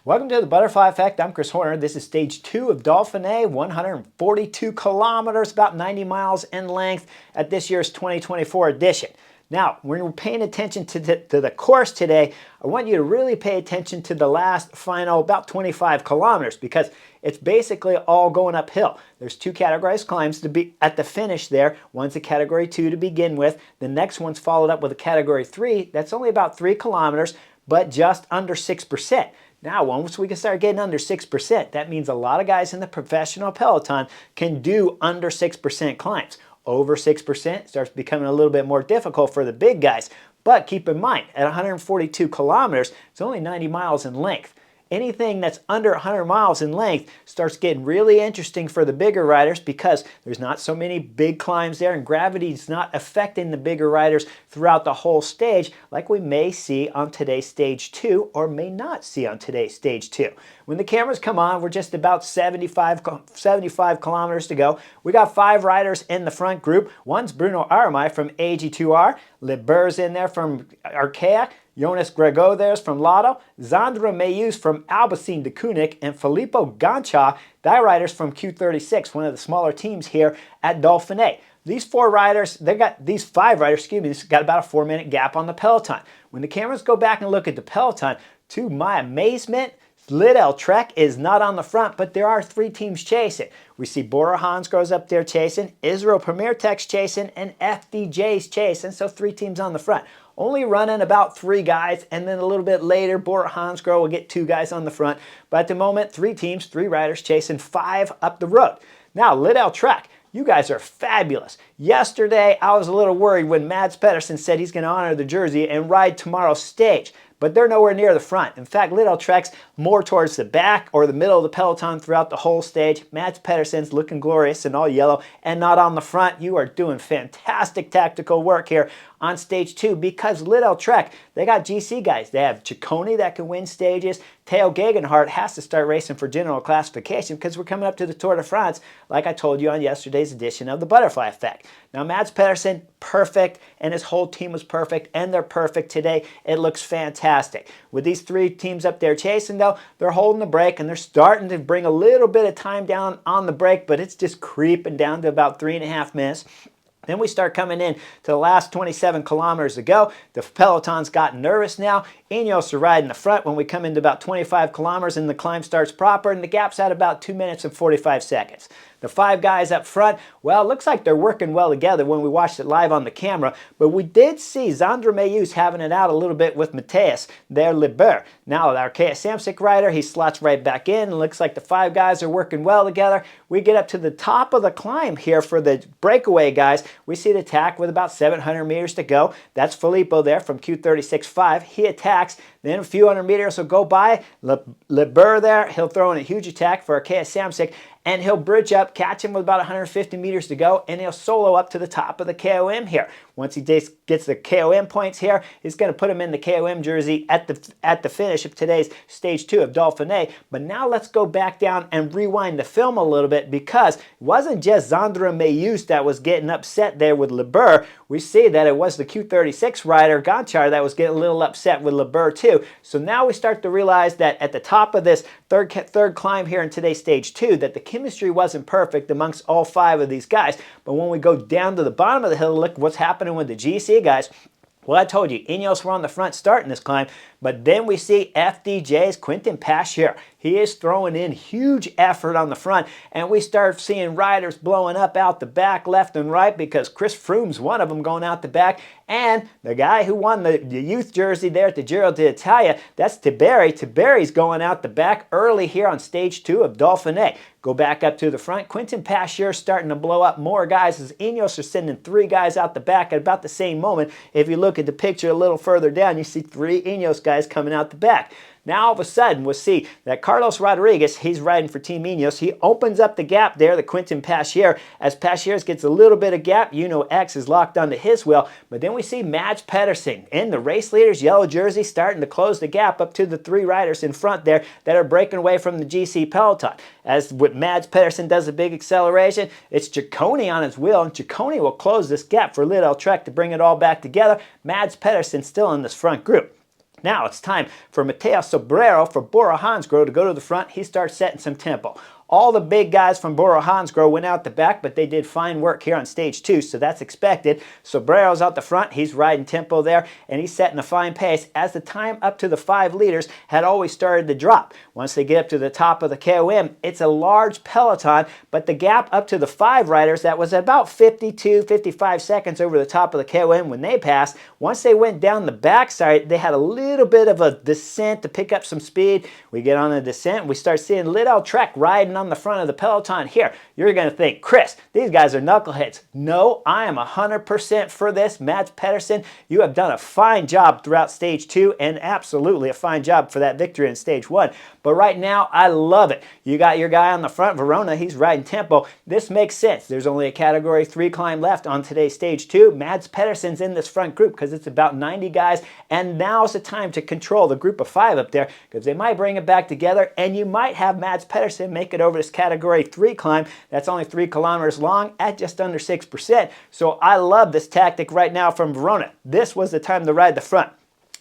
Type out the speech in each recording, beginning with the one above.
Welcome to the Butterfly Effect. I'm Chris Horner. This is stage 2 of Dauphiné, 142 kilometers, about 90 miles in length at this year's 2024 edition. Now, when we're paying attention to the course today, I want you to really pay attention to the last final about 25 kilometers because it's basically all going uphill. There's two categorized climbs to be at the finish there. One's a category 2 to begin with. The next one's followed up with a category 3. That's only about 3 kilometers, but just under 6%. Now, once we can start getting under 6%, that means a lot of guys in the professional Peloton can do under 6% climbs. Over 6% starts becoming a little bit more difficult for the big guys. But keep in mind, at 142 kilometers, it's only 90 miles in length. Anything that's under 100 miles in length starts getting really interesting for the bigger riders because there's not so many big climbs there and gravity is not affecting the bigger riders throughout the whole stage like we may see on today's stage 2 or may not see on today's stage 2. When the cameras come on, we're just about 75 kilometers to go. We got 5 riders in the front group. One's Bruno Armai from AG2R, Liber's in there from Arkea, Jonas Grego there's from Lotto, Zandra Mayus from Albacete de Koenig, and Filippo Gancha, die riders from Q36, one of the smaller teams here at Dauphiné. These 5 riders, got about a 4-minute gap on the Peloton. When the cameras go back and look at the Peloton, to my amazement, Lidl Trek is not on the front, but there are 3 teams chasing. We see Bora Hansgrohe's up there chasing, Israel Premier Tech's chasing, and FDJ's chasing, so 3 teams on the front. Only running about 3 guys, and then a little bit later, Bora Hansgrohe will get 2 guys on the front. But at the moment, 3 teams, 3 riders chasing 5 up the road. Now, Lidl Trek, you guys are fabulous. Yesterday, I was a little worried when Mads Pedersen said he's going to honor the jersey and ride tomorrow's stage. But they're nowhere near the front. In fact, Lidl Trek's more towards the back or the middle of the Peloton throughout the whole stage. Mads Pedersen's looking glorious in all yellow and not on the front. You are doing fantastic tactical work here on stage 2 because Lidl Trek, they got GC guys. They have Ciccone that can win stages. Theo Gegenhardt has to start racing for general classification because we're coming up to the Tour de France, like I told you on yesterday's edition of the Butterfly Effect. Now, Mads Pedersen, perfect, and his whole team was perfect, and they're perfect today. It looks fantastic. With these 3 teams up there chasing, though, they're holding the brake, and they're starting to bring a little bit of time down on the brake, but it's just creeping down to about 3.5 minutes. Then we start coming in to the last 27 kilometers to go. The Peloton's gotten nervous now. Ineos are riding the front when we come into about 25 kilometers and the climb starts proper, and the gap's at about 2 minutes and 45 seconds. The 5 guys up front, well, it looks like they're working well together when we watched it live on the camera, but we did see Zandra Mayus having it out a little bit with Mateus, their Liber. Now, our Arkea Samsic rider, he slots right back in, and looks like the 5 guys are working well together. We get up to the top of the climb here for the breakaway guys. We see the attack with about 700 meters to go. That's Filippo there from Q36.5. He attacks. Then a few hundred meters will go by. Liber there, he'll throw in a huge attack for Arkea Samsic, and he'll bridge up, catch him with about 150 meters to go, and he'll solo up to the top of the KOM here. Once he gets the KOM points here, he's going to put him in the KOM jersey at the finish of today's stage 2 of Dauphiné. But now let's go back down and rewind the film a little bit because it wasn't just Zandra Mayus that was getting upset there with Liber. We see that it was the Q36 rider, Gonchar, that was getting a little upset with Liber too. So now we start to realize that at the top of this third climb here in today's stage 2, that the chemistry wasn't perfect amongst all 5 of these guys. But when we go down to the bottom of the hill, look what's happening with the GC guys. Well, I told you, Ineos were on the front starting this climb, but then we see FDJ's Quentin Paschier. He is throwing in huge effort on the front, and we start seeing riders blowing up out the back left and right because Chris Froome's one of them going out the back, and the guy who won the youth jersey there at the Giro d'Italia, that's Tiberi. Tiberi's going out the back early here on stage 2 of Dauphiné. Go back up to the front. Quentin Paschier starting to blow up more guys as Ineos are sending 3 guys out the back at about the same moment. If you look at the picture a little further down, you see 3 Ineos guys coming out the back. Now all of a sudden we'll see that Carlos Rodriguez, he's riding for Team Ineos. He opens up the gap there, the Quentin Paschier. As Paschier gets a little bit of gap, you know X is locked onto his wheel. But then we see Mads Pedersen in the race leader's yellow jersey starting to close the gap up to the 3 riders in front there that are breaking away from the GC Peloton. As with Mads Pedersen does a big acceleration, it's Ciccone on his wheel, and Ciccone will close this gap for Lidl Trek to bring it all back together. Mads Pedersen still in this front group. Now it's time for Mateo Sobrero for Bora Hansgrohe to go to the front. He starts setting some tempo. All the big guys from Bora Hansgrohe went out the back, but they did fine work here on stage 2, so that's expected. Sobrero's out the front. He's riding tempo there, and he's setting a fine pace as the time up to the 5 leaders had always started to drop. Once they get up to the top of the KOM, it's a large peloton, but the gap up to the 5 riders, that was about 52, 55 seconds over the top of the KOM when they passed. Once they went down the backside, they had a little bit of a descent to pick up some speed. We get on the descent, we start seeing Liddell Trek riding on the front of the peloton here. You're going to think, Chris, these guys are knuckleheads. No, I am 100% for this. Mads Pedersen, you have done a fine job throughout stage 2 and absolutely a fine job for that victory in stage 1. But right now, I love it. You got your guy on the front, Verona, he's riding tempo. This makes sense. There's only a category 3 climb left on today's stage 2. Mads Pedersen's in this front group because it's about 90 guys, and now's the time to control the group of 5 up there because they might bring it back together, and you might have Mads Pedersen make it over this category 3 climb. That's only 3 kilometers long at just under 6%. So I love this tactic right now from Verona. This was the time to ride the front.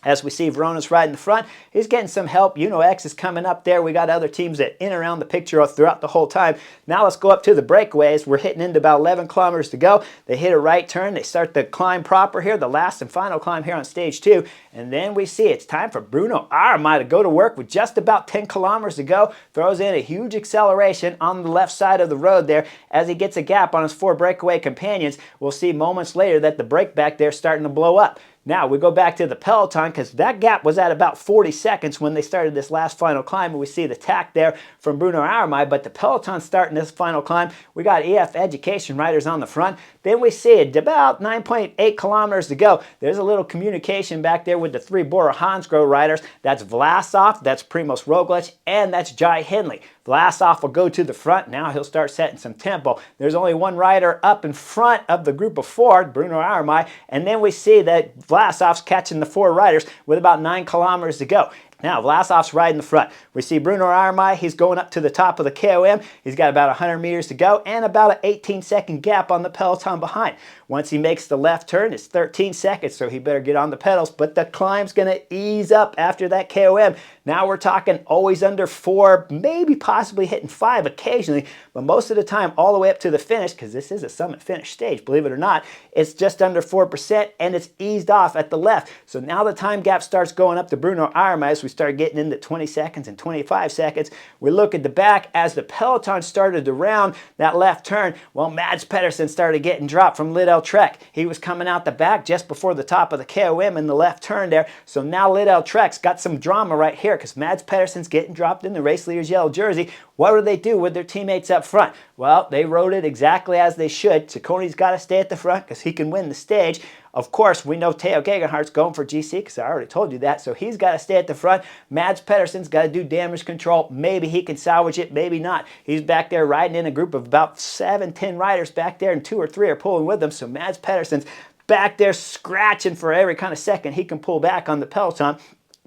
As we see Verona's riding the front, he's getting some help. X is coming up there. We got other teams that in around the picture throughout the whole time. Now let's go up to the breakaways. We're hitting into about 11 kilometers to go. They hit a right turn. They start the climb proper here, the last and final climb here on stage 2. And then we see it's time for Bruno Arma to go to work with just about 10 kilometers to go. Throws in a huge acceleration on the left side of the road there as he gets a gap on his 4 breakaway companions. We'll see moments later that the break back there is starting to blow up. Now we go back to the peloton because that gap was at about 40 seconds when they started this last final climb, and we see the tack there from Bruno Arma, but the peloton starting this final climb. We got EF Education riders on the front. Then we see it about 9.8 kilometers to go. There's a little communication back there with the 3 Bora Hansgrohe riders. That's Vlasov, that's Primoz Roglic, and that's Jai Hindley. Vlasov will go to the front. Now he'll start setting some tempo. There's only one rider up in front of the group of 4, Bruno Arma, and then we see that Vlasov's catching the 4 riders with about 9 kilometers to go. Now, Vlasov's riding the front. We see Bruno Arma, he's going up to the top of the KOM. He's got about 100 meters to go and about an 18-second gap on the peloton behind. Once he makes the left turn, it's 13 seconds, so he better get on the pedals, but the climb's going to ease up after that KOM. Now we're talking always under 4, maybe possibly hitting 5 occasionally, but most of the time all the way up to the finish, because this is a summit finish stage, believe it or not, it's just under 4% and it's eased off at the left. So now the time gap starts going up to Bruno Arma as we start getting into 20 seconds and 25 seconds. We look at the back as the peloton started to round that left turn. Well, Mads Pedersen started getting dropped from Liddell Trek. He was coming out the back just before the top of the KOM in the left turn there. So now Liddell Trek's got some drama right here because Mads Pedersen's getting dropped in the race leader's yellow jersey. What do they do with their teammates up front? Well, they rode it exactly as they should. Cicconi's got to stay at the front because he can win the stage. Of course, we know Teo Gegenhardt's going for GC because I already told you that, so he's got to stay at the front. Mads Pedersen's got to do damage control. Maybe he can salvage it, maybe not. He's back there riding in a group of about 7, 10 riders back there, and 2 or 3 are pulling with him, so Mads Pedersen's back there scratching for every kind of second he can pull back on the peloton.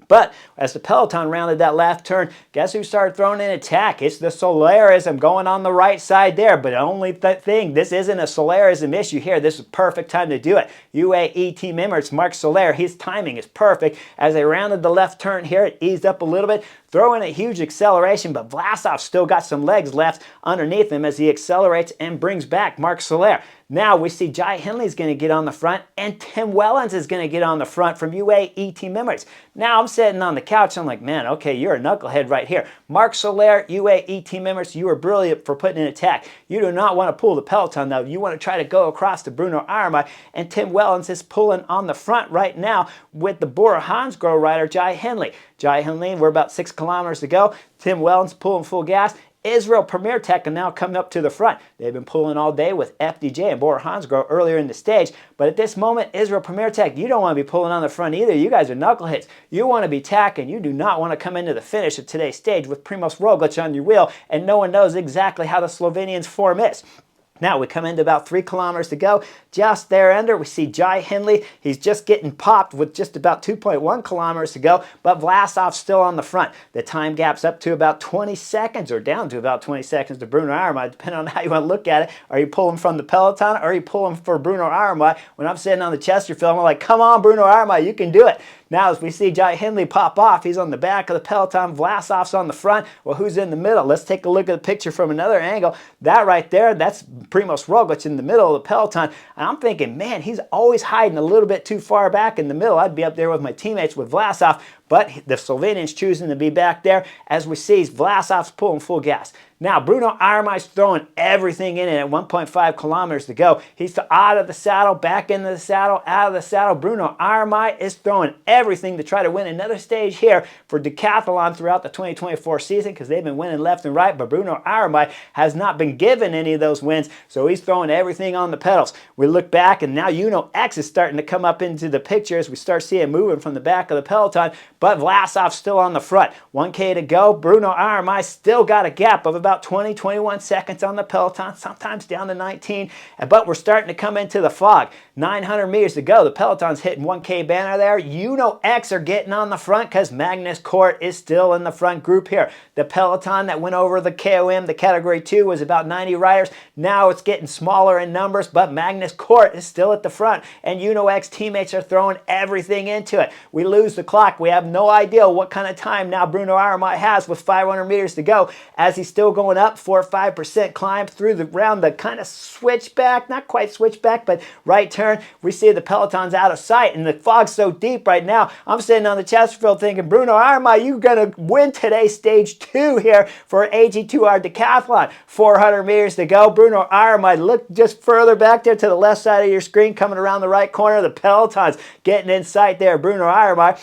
But as the peloton rounded that left turn, guess who started throwing in attack? It's the Solarism going on the right side there. But the only thing, this isn't a Solarism issue here. This is a perfect time to do it. UAE team member, it's Marc Soler. His timing is perfect. As they rounded the left turn here, it eased up a little bit, throwing a huge acceleration, but Vlasov still got some legs left underneath him as he accelerates and brings back Marc Soler. Now we see Jai Hindley's going to get on the front, and Tim Wellens is going to get on the front from UAE Team Emirates. Now I'm sitting on the couch, I'm like, man, okay, you're a knucklehead right here. Marc Soler, UAE Team Emirates, you are brilliant for putting in attack. You do not want to pull the peloton, though. You want to try to go across to Bruno Arma, and Tim Wellens is pulling on the front right now with the Bora Hansgrohe rider, Jai Hindley. Jai Hindley, we're about 6 kilometers to go. Tim Wellens pulling full gas. Israel Premier Tech are now coming up to the front. They've been pulling all day with FDJ and Bora Hansgrohe earlier in the stage. But at this moment, Israel Premier Tech, you don't want to be pulling on the front either. You guys are knuckleheads. You want to be tacking. You do not want to come into the finish of today's stage with Primoz Roglic on your wheel, and no one knows exactly how the Slovenians' form is. Now we come into about 3 kilometers to go. Just there under, we see Jai Hindley. He's just getting popped with just about 2.1 kilometers to go, but Vlasov's still on the front. The time gap's up to about 20 seconds or down to about 20 seconds to Bruno Arma, depending on how you want to look at it. Are you pulling from the peloton or are you pulling for Bruno Arma? When I'm sitting on the Chesterfield, I'm like, come on, Bruno Arma, you can do it. Now, as we see Jai Hindley pop off, he's on the back of the Peloton. Vlasov's on the front. Well, who's in the middle? Let's take a look at the picture from another angle. That right there, that's Primoz Roglic in the middle of the Peloton. And I'm thinking, man, he's always hiding a little bit too far back in the middle. I'd be up there with my teammates with Vlasov, but the Slovenian's choosing to be back there. As we see, Vlasov's pulling full gas. Now, Bruno Armai's throwing everything in it at 1.5 kilometers to go. He's out of the saddle, back into the saddle, out of the saddle. Bruno Armai is throwing everything to try to win another stage here for Decathlon throughout the 2024 season, because they've been winning left and right, but Bruno Armai has not been given any of those wins, so he's throwing everything on the pedals. We look back, and now Uno X is starting to come up into the picture as we start seeing moving from the back of the Peloton, but Vlasov's still on the front. 1K to go. Bruno Armai still got a gap of about 20, 21 seconds on the Peloton, sometimes down to 19, but we're starting to come into the fog. 900 meters to go. The Peloton's hitting 1K banner there. Uno X are getting on the front because Magnus Kort is still in the front group here. The Peloton that went over the KOM, the Category 2, was about 90 riders. Now it's getting smaller in numbers, but Magnus Kort is still at the front, and Uno X teammates are throwing everything into it. We lose the clock. We have no idea what kind of time now Bruno Armai has with 500 meters to go, as he's still going up 4 or 5% climb through the round, the kind of switchback, not quite switchback, but right turn. We see the Peloton's out of sight, and the fog's so deep right now. I'm sitting on the Chesterfield thinking, Bruno Armai, you're going to win today, stage 2 here for AG2R Decathlon. 400 meters to go. Bruno Armai, look just further back there to the left side of your screen, coming around the right corner. The Peloton's getting in sight there. Bruno Armai.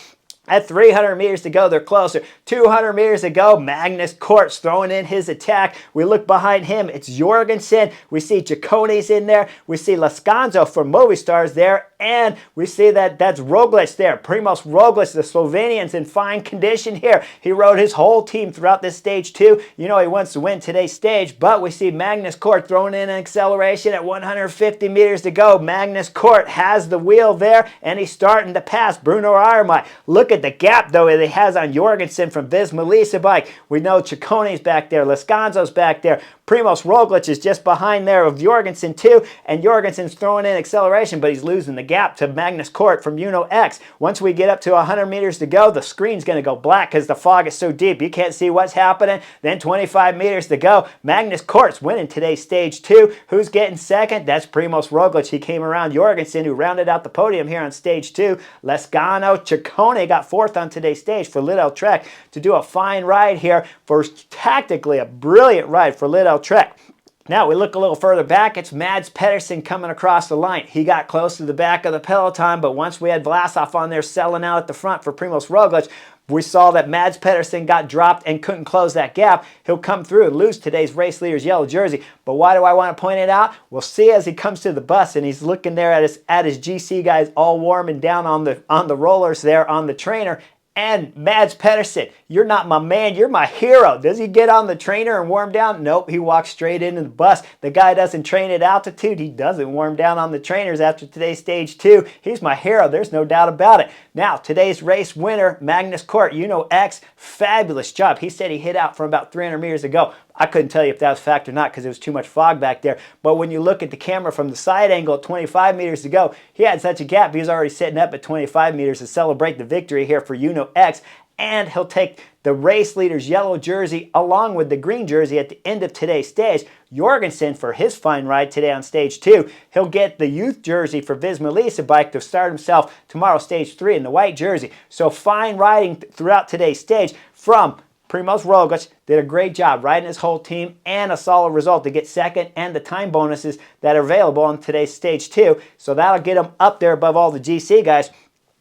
At 300 meters to go, they're closer. 200 meters to go, Magnus Kort's throwing in his attack. We look behind him, it's Jorgensen. We see Cicconi's in there. We see Lascanzo from Movistar's there. And we see that's Roglic there. Primoz Roglic, the Slovenian's in fine condition here. He rode his whole team throughout this stage 2. You know he wants to win today's stage, but we see Magnus Kort throwing in an acceleration at 150 meters to go. Magnus Kort has the wheel there, and he's starting to pass Bruno Armai. Look at the gap, though, that he has on Jorgensen from Visma Lease bike. We know Cicconi's back there. Lascanzo's back there. Primoz Roglic is just behind there of Jorgensen too, and Jorgensen's throwing in acceleration, but he's losing the gap to Magnus Kort from Uno X. Once we get up to 100 meters to go, the screen's going to go black because the fog is so deep. You can't see what's happening. Then 25 meters to go. Magnus Kort's winning today's stage 2. Who's getting second? That's Primoz Roglic. He came around Jorgensen, who rounded out the podium here on stage 2. Lascano, Ciccone got 4th on today's stage for Lidl Trek to do a fine ride here for tactically a brilliant ride for Lidl Trek. Now we look a little further back, it's Mads Pedersen coming across the line. He got close to the back of the Peloton, but once we had Vlasov on there selling out at the front for Primoz Roglic, we saw that Mads Pedersen got dropped and couldn't close that gap. He'll come through and lose today's race leader's yellow jersey. But why do I want to point it out? We'll see as he comes to the bus and he's looking there at his GC guys all warming down on the rollers there on the trainer. And Mads Pedersen, you're not my man, you're my hero. Does he get on the trainer and warm down? Nope, he walks straight into the bus. The guy doesn't train at altitude. He doesn't warm down on the trainers after today's stage 2. He's my hero, there's no doubt about it. Now, today's race winner, Magnus Kort, Uno X, fabulous job. He said he hit out from about 300 meters ago. I couldn't tell you if that was fact or not because there was too much fog back there. But when you look at the camera from the side angle at 25 meters to go, he had such a gap. He was already sitting up at 25 meters to celebrate the victory here for Uno X. And he'll take the race leader's yellow jersey along with the green jersey at the end of today's stage. Jorgensen, for his fine ride today on stage 2, he'll get the youth jersey for Visma Lease bike to start himself tomorrow stage 3 in the white jersey. So fine riding throughout today's stage from Primoz Roglic. Did a great job riding his whole team and a solid result to get second, and the time bonuses that are available on today's stage 2. So that'll get him up there above all the GC guys.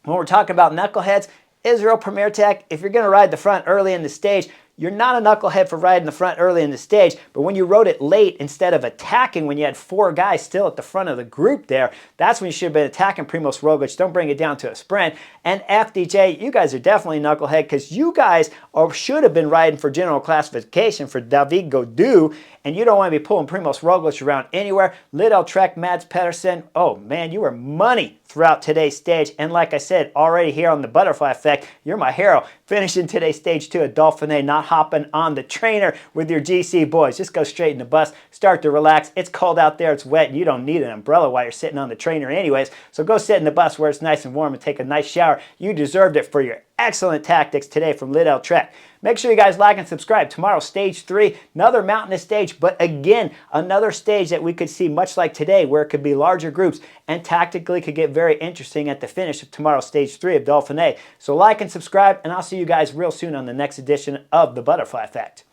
When we're talking about knuckleheads, Israel Premier Tech, if you're going to ride the front early in the stage, you're not a knucklehead for riding the front early in the stage, but when you rode it late instead of attacking when you had 4 guys still at the front of the group there, that's when you should have been attacking Primoz Roglic. Don't bring it down to a sprint. And FDJ, you guys are definitely knucklehead because you guys should have been riding for general classification for David Gaudu, and you don't want to be pulling Primoz Roglic around anywhere. Lidl Trek, Mads Pedersen, oh man, you were money throughout today's stage. And like I said, already here on the Butterfly Effect, you're my hero. Finishing today's stage 2 at Dauphiné, not hopping on the trainer with your GC boys. Just go straight in the bus, start to relax. It's cold out there, it's wet, and you don't need an umbrella while you're sitting on the trainer anyways. So go sit in the bus where it's nice and warm and take a nice shower. You deserved it for your excellent tactics today from Liddell Trek. Make sure you guys like and subscribe. Tomorrow, stage 3, another mountainous stage, but again, another stage that we could see much like today, where it could be larger groups and tactically could get very interesting at the finish of tomorrow's stage 3 of Dauphiné. So like and subscribe, and I'll see you guys real soon on the next edition of The Butterfly Effect.